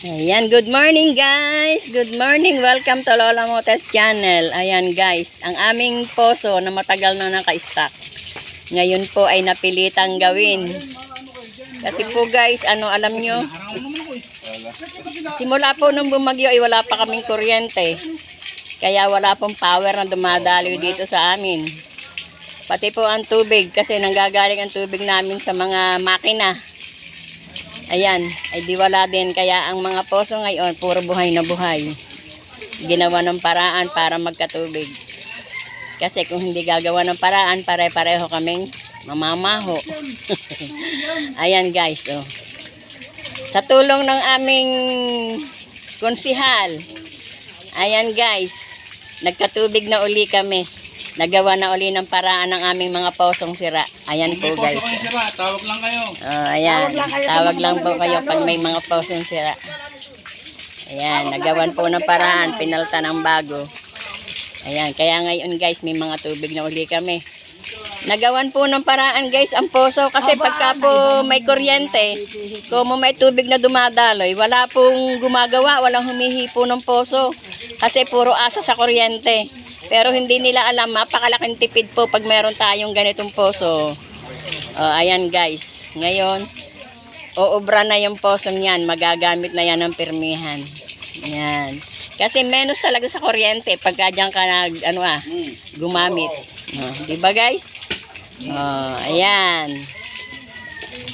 Ayan, good morning guys. Good morning. Welcome to Lola Motes Channel. Ayan guys, ang aming poso na matagal na naka-stock. Ngayon po ay napilitang gawin. Kasi po guys, alam nyo, simula po nung bumagyo ay wala pa kaming kuryente. Kaya wala pong power na dumadaloy dito sa amin. Pati po ang tubig kasi nanggagaling ang tubig namin sa mga makina. Ayan, ay di wala din. Kaya ang mga poso ngayon, puro buhay na buhay. Ginawa ng paraan para magkatubig. Kasi kung hindi gagawa ng paraan, pare-pareho kaming mamamaho. Ayan guys, oh. Sa tulong ng aming konsihal, ayan guys, nagkatubig na uli kami. Nagawa na uli ng paraan ng aming mga posong sira. Ayan po guys. Sira, tawag lang kayo. Ayan, tawag lang po kayo pag may mga posong sira. Ayan, nagawan po ng paraan, pinalta ng bago. Ayan, kaya ngayon guys, may mga tubig na uli kami. Nagawan po ng paraan guys ang poso kasi pagka po may kuryente, kung may tubig na dumadaloy, wala pong gumagawa, walang humihipo ng poso kasi puro asa sa kuryente. Pero hindi nila alam, mapakalaking tipid po pag meron tayong ganitong poso. Ayan guys, ngayon, uubra na yung poso niyan, magagamit na yan ng pirmihan. Ayan. Kasi menos talaga sa kuryente pagka dyan ka gumamit. Diba guys? Ayan.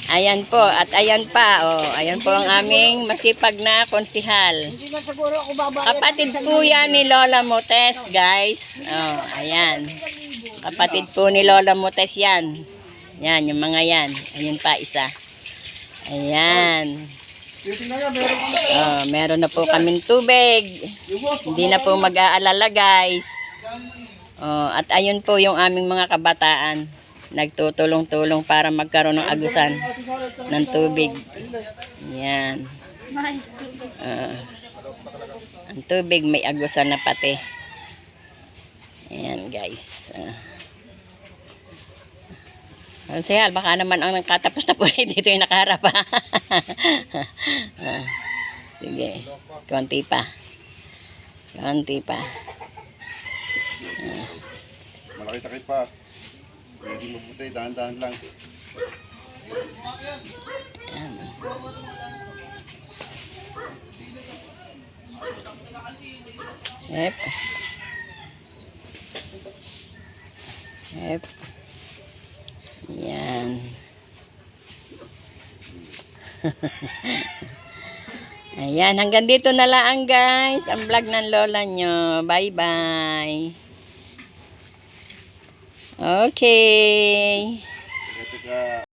Ayan po, at ayan pa, ayan po ang aming masipag na konsihal. Kapatid po yan ni Lola Motes, guys. Ayan. Kapatid po ni Lola Motes yan. Yan, yung mga yan. Ayun pa, isa. Ayan. Meron na po kaming tubig. Hindi na po mag-aalala, guys. At ayun po yung aming mga kabataan. Nagtutulong-tulong para magkaroon ng agusan ng tubig. Yan. Ang tubig may agusan na pati. Ayan guys. Konsehal, baka naman ang katapos na po dito yung nakaharap. Sige, konti pa. Konti pa. Malaki-takit pa. Hindi mabuti, dahan-dahan lang. Yep. Yep. Yan. Ayan, hanggang dito na lang guys ang vlog ng lola nyo. Bye-bye. Okay.